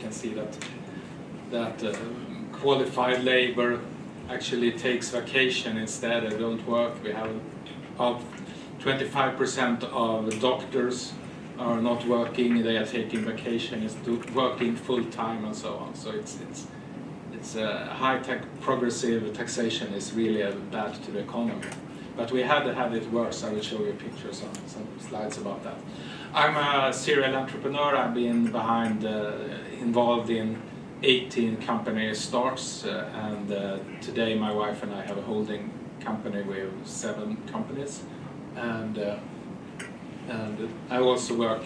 can see that qualified labor actually takes vacation instead. They don't work. We have about 25% of the doctors are not working. They are taking vacation. It's working full time and so on. So it's high tech progressive taxation is really bad to the economy. But we had it worse. I will show you pictures on some slides about that. I'm a serial entrepreneur. I've been involved in 18 company starts, and today my wife and I have a holding company with 7 companies, and I also work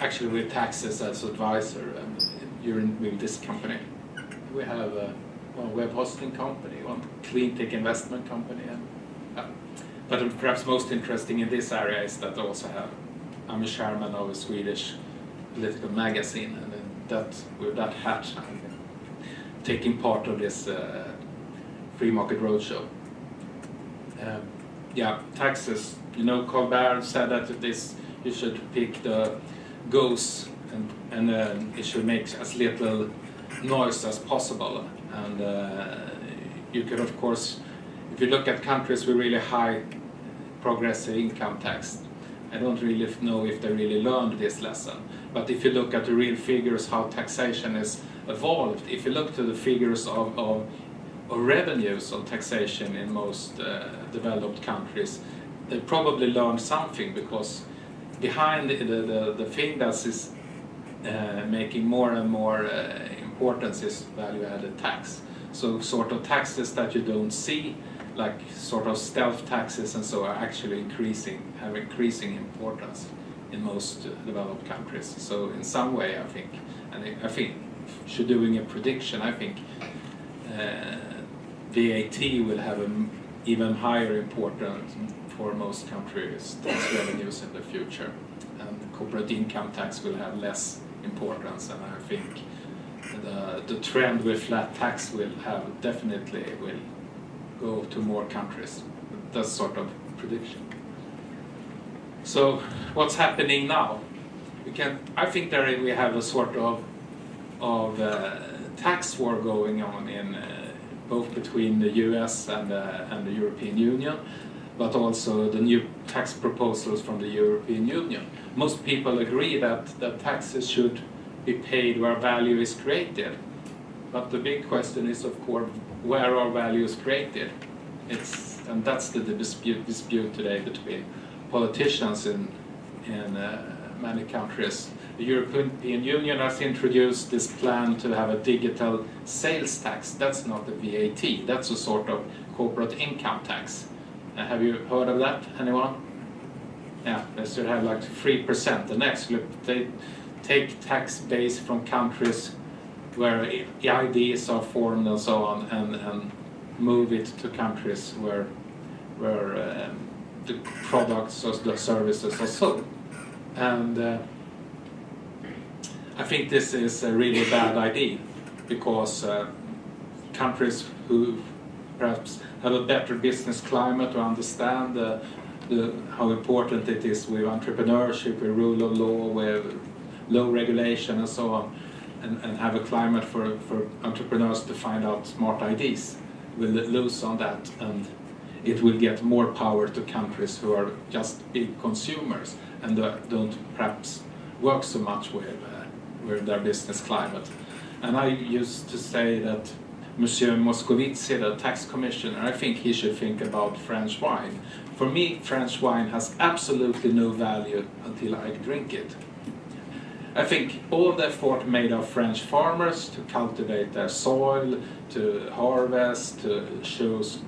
actually with taxes as advisor with this company. We have one web hosting company, one clean tech investment company, but perhaps most interesting in this area is that I'm a chairman of a Swedish political magazine, and with that hat I'm taking part of this free market roadshow. Taxes. Colbert said that you should pick the goose and it should make as little noise as possible. And you could, of course, if you look at countries with really high progressive income tax, I don't really know if they really learned this lesson. But if you look at the real figures, how taxation is evolved, if you look to the figures of revenues on taxation in most developed countries, they probably learned something, because behind the thing that is making more and more importance is value-added tax. So sort of taxes that you don't see, like sort of stealth taxes and so, are actually have increasing importance in most developed countries. So in some way, I think, should doing a prediction, I think VAT will have an even higher importance for most countries' tax revenues in the future, and corporate income tax will have less importance. And I think the trend with flat tax will definitely go to more countries. That's sort of prediction. So what's happening now? I think we have a sort of tax war going on in both between the US and the European Union, but also the new tax proposals from the European Union. Most people agree that taxes should be paid where value is created. But the big question is, of course, where are values created? And that's the dispute today between politicians in many countries. The European Union has introduced this plan to have a digital sales tax. That's not a VAT, that's a sort of corporate income tax. Have you heard of that, anyone? Yeah, they should have like 3%. And actually they take tax base from countries where IDs are formed and so on, and move it to countries where the products or the services are sold. And I think this is a really bad idea, because countries who perhaps have a better business climate or understand how important it is with entrepreneurship, with rule of law, with low regulation and so on, and have a climate for entrepreneurs to find out smart ideas, will lose on that, and it will get more power to countries who are just big consumers and don't perhaps work so much with their business climate. And I used to say that Monsieur Moscovici, the tax commissioner, I think he should think about French wine. For me, French wine has absolutely no value until I drink it. I think all the effort made of French farmers to cultivate their soil, to harvest, to choose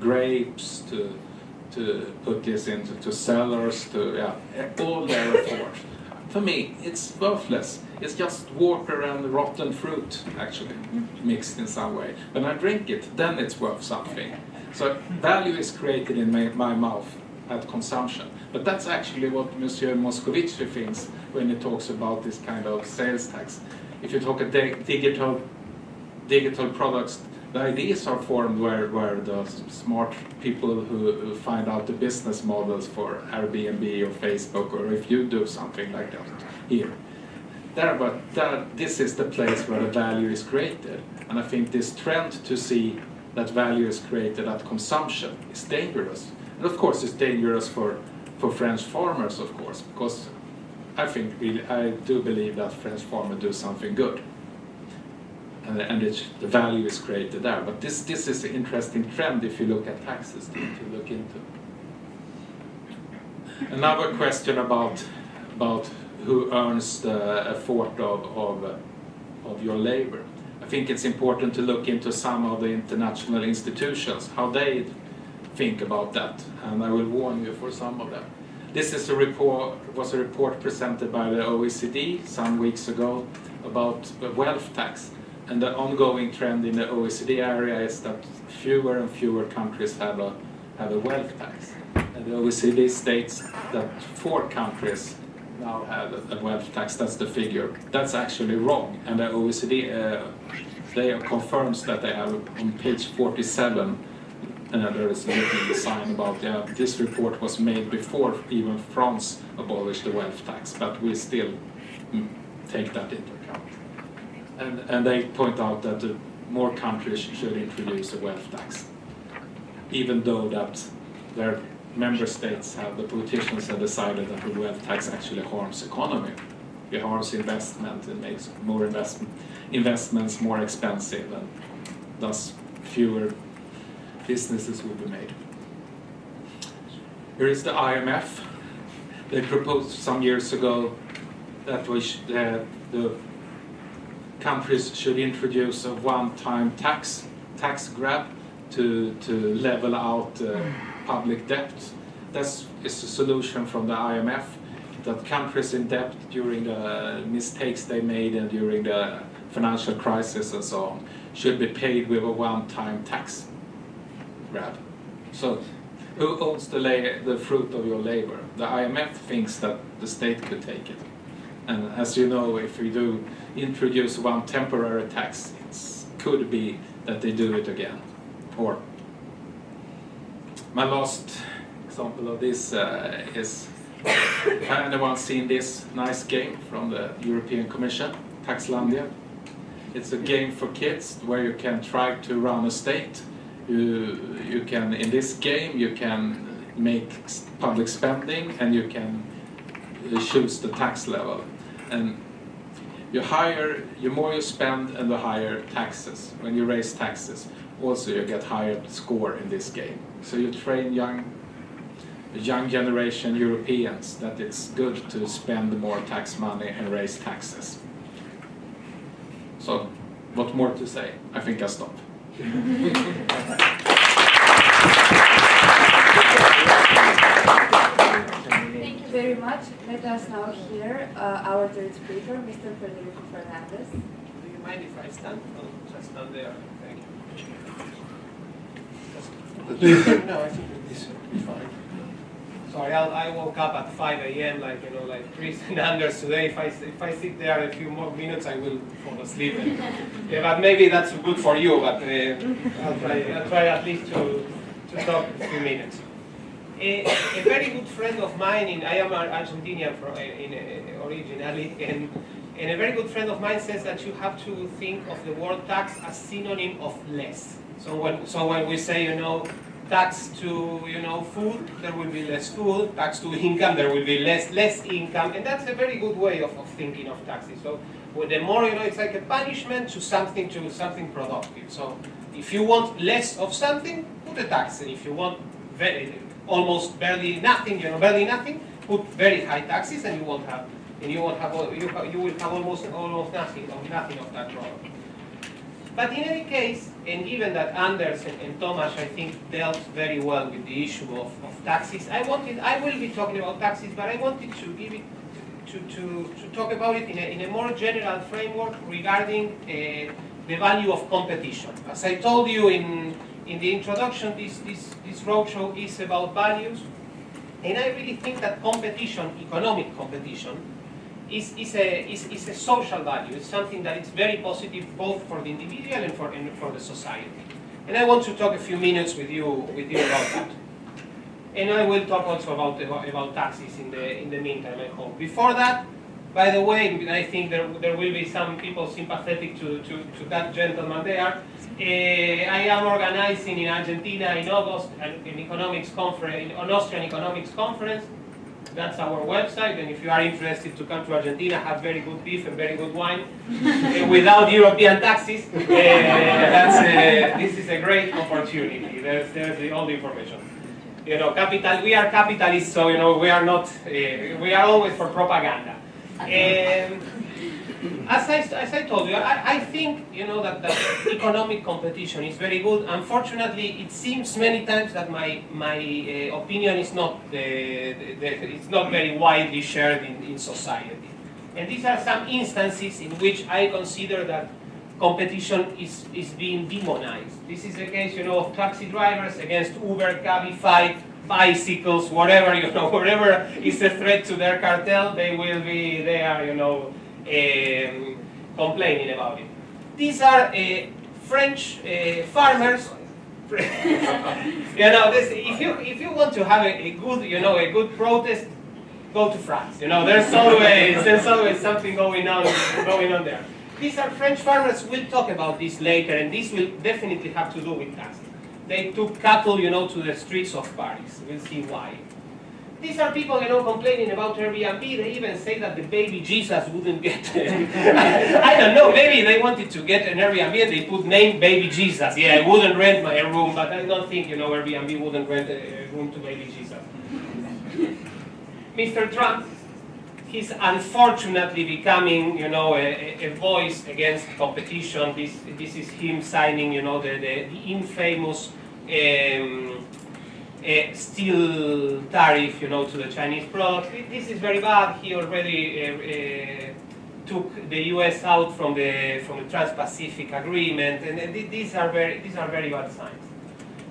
grapes, to put this into cellars, all their effort. For me, it's worthless. It's just water and rotten fruit, actually, mixed in some way. When I drink it, then it's worth something. So value is created in my mouth at consumption. But that's actually what Monsieur Moscovici thinks when he talks about this kind of sales tax. If you talk about digital products, the ideas are formed where the smart people who find out the business models for Airbnb or Facebook, or if you do something like that here, there, but this is the place where the value is created. And I think this trend to see that value is created at consumption is dangerous. And of course it's dangerous for French farmers, of course, because I do believe that French farmers do something good. And the value is created there. But this is an interesting trend if you look at taxes to look into. Another question about who earns a fourth of your labor. I think it's important to look into some of the international institutions, how they think about that, and I will warn you for some of them. This is was a report presented by the OECD some weeks ago about the wealth tax, and the ongoing trend in the OECD area is that fewer and fewer countries have a wealth tax. And the OECD states that 4 countries now have a wealth tax. That's the figure. That's actually wrong, and the OECD they confirms that they have on page 47. There is a little sign about this report was made before even France abolished the wealth tax, but we still take that into account. And they point out that more countries should introduce a wealth tax, even though that their member states the politicians have decided that the wealth tax actually harms economy. It harms investment, it makes more investments more expensive, and thus fewer businesses will be made. Here is the IMF. They proposed some years ago that the countries should introduce a one-time tax grab to level out public debt. That is a solution from the IMF, that countries in debt during the mistakes they made and during the financial crisis and so on should be paid with a one-time tax grab. So who owns the fruit of your labor? The IMF thinks that the state could take it. And as you know, if we do introduce one temporary tax, it could be that they do it again. Or my last example of this is, has anyone seen this nice game from the European Commission, Taxlandia? It's a game for kids where you can try to run a state. You can, in this game, you can make public spending and you can choose the tax level. And the more you spend and the higher taxes. When you raise taxes, also you get higher score in this game. So you train young generation Europeans that it's good to spend more tax money and raise taxes. So, what more to say? I think I'll stop. Thank you very much. Let us now hear our third speaker, Mr. Federico Fernández. Do you mind if I stand? Oh, just stand there. Thank you. No, I think this is fine. Sorry, I woke up at 5 a.m. like Chris and Anders today. If I sit there a few more minutes, I will fall asleep. But maybe that's good for you. But I'll try at least to talk a few minutes. A very good friend of mine, I am Argentinian originally, and a very good friend of mine says that you have to think of the word tax as synonym of less. So when we say, tax to food, there will be less food. Tax to income, there will be less income, and that's a very good way of thinking of taxes. So the more it's like a punishment to something productive. So if you want less of something, put a tax, and if you want almost barely nothing, put very high taxes, and you will have almost nothing of that product. But in any case, and given that Anders and Thomas, I think, dealt very well with the issue of taxes, I will be talking about taxes, but I wanted to give it to talk about it in a more general framework regarding the value of competition. As I told you in the introduction, this roadshow is about values, and I really think that competition, economic competition, is a social value. It's something that is very positive both for the individual and for the society. And I want to talk a few minutes with you about that. And I will talk also about taxes in the meantime, I hope. Before that, By the way, I think there will be some people sympathetic to that gentleman there. I am organizing in Argentina in August an economics conference, an Austrian economics conference. That's our website, and if you are interested to come to Argentina, have very good beef and very good wine without European taxes, this is a great opportunity. There's all the information. You know, we are capitalists, so you know we are not. We are always for propaganda. As I told you, I think you know that economic competition is very good. Unfortunately, it seems many times that my opinion is not it's not very widely shared in society. And these are some instances in which I consider that competition is being demonized. This is the case, you know, of taxi drivers against Uber, Cabify, bicycles, whatever, you know, whatever is a threat to their cartel, they will be there, you know, complaining about it. These are French farmers. You know, if you want to have a good, you know, a good protest, go to France. You know, there's always something going on there. These are French farmers. We'll talk about this later, and this will definitely have to do with taxes. They took cattle, you know, to the streets of Paris. We'll see why. These are people, you know, complaining about Airbnb. They even say that the baby Jesus wouldn't get. I don't know. Maybe they wanted to get an Airbnb and they put name Baby Jesus. Yeah, I wouldn't rent my room, but I don't think, you know, Airbnb wouldn't rent a room to Baby Jesus. Mr. Trump, he's unfortunately becoming, you know, a voice against competition. This is him signing, you know, the infamous steel tariff, you know, to the Chinese products. This is very bad. He already took the U.S. out from the Trans-Pacific Agreement, and these are very bad signs.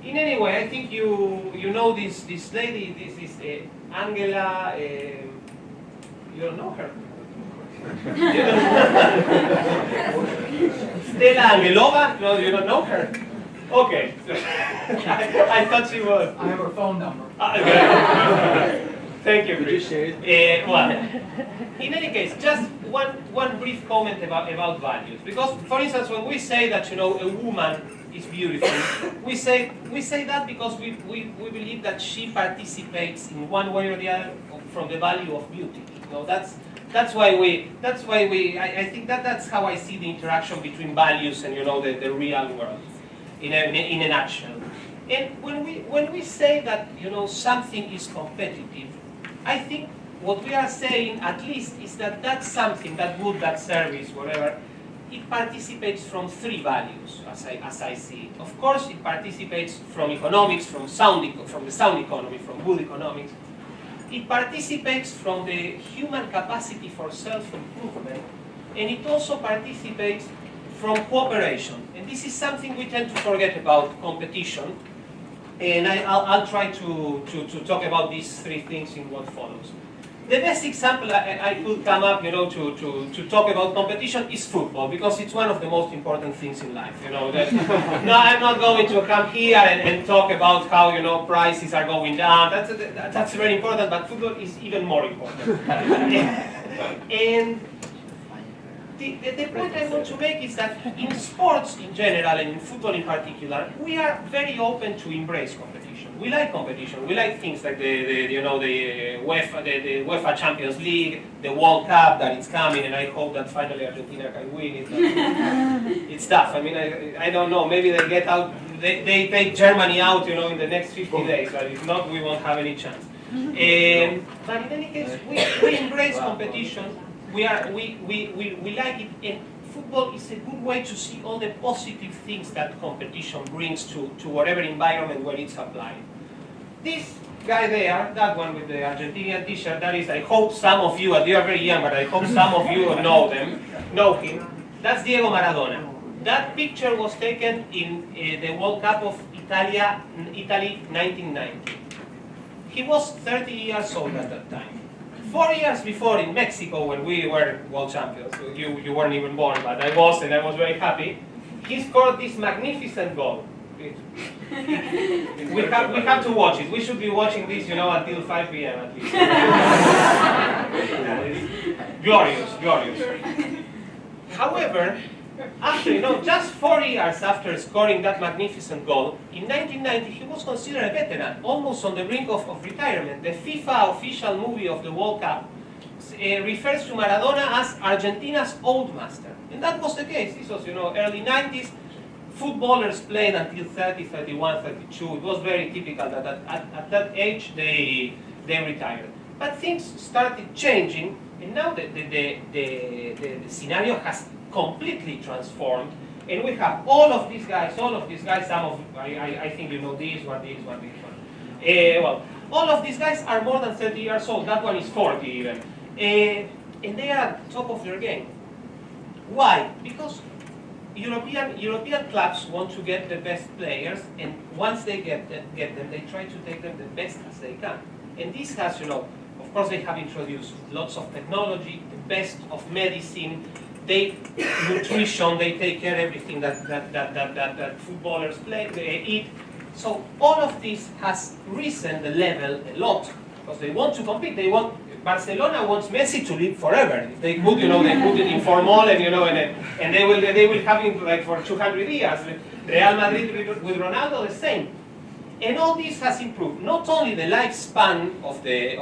In any way, I think you know this lady. This is Angela. You don't know her. Stella Angelova? No, you don't know her. Okay. I thought she was. I have her phone number. Thank you. Could you share it? Well, in any case, just one brief comment about values. Because, for instance, when we say that, you know, a woman is beautiful, we say that because we believe that she participates in one way or the other from the value of beauty. You know, that's why I think that's how I see the interaction between values and, you know, the real world in a nutshell. And when we say that, you know, something is competitive, I think what we are saying at least is that something, that good, that service, whatever, it participates from three values as I see it. Of course, it participates from economics, from the sound economy, from good economics. It participates from the human capacity for self-improvement, and it also participates from cooperation. And this is something we tend to forget about competition, and I'll try to talk about these three things in what follows. The best example I could come up, you know, to talk about competition is football, because it's one of the most important things in life. You know, no, I'm not going to come here and talk about how, you know, prices are going down. That's very important, but football is even more important. And the point I want to make is that in sports in general and in football in particular, we are very open to embrace competition. We like competition. We like things like the UEFA Champions League, the World Cup that it's coming, and I hope that finally Argentina can win it. It's tough. I mean, I don't know. Maybe they get out. They take Germany out, you know, in the next 50 days. But if not, we won't have any chance. But in any case, we embrace competition. We like it, and football is a good way to see all the positive things that competition brings to whatever environment where it's applied. This guy there, that one with the Argentinian t-shirt, that is, I hope some of you, you are very young, but I hope some of you know him. That's Diego Maradona. That picture was taken in the World Cup of Italy 1990. He was 30 years old at that time. 4 years before in Mexico, when we were world champions, you weren't even born, but I was, and I was very happy. He scored this magnificent goal. We have to watch it. We should be watching this, you know, until 5 p.m. at least. Glorious, glorious. However, after, just 4 years after scoring that magnificent goal, in 1990 he was considered a veteran, almost on the brink of retirement. The FIFA official movie of the World Cup refers to Maradona as Argentina's old master. And that was the case. This was, early 90s. Footballers played until 30, 31, 32. It was very typical that at that age they retired. But things started changing, and now the scenario has completely transformed, and we have all of these guys, some of, I think you know this one. Well, all of these guys are more than 30 years old. That one is 40 even. And they are at the top of their game. Why? Because European clubs want to get the best players, and once they get them, they try to take them the best as they can. And this has, of course, they have introduced lots of technology, the best of medicine, nutrition, they take care of everything that footballers they eat. So all of this has risen the level a lot, because they want to compete. Barcelona wants Messi to live forever. If they could, they put it in formal, and they will have him like for 200 years. Real Madrid with Ronaldo the same. And all this has improved not only the lifespan of the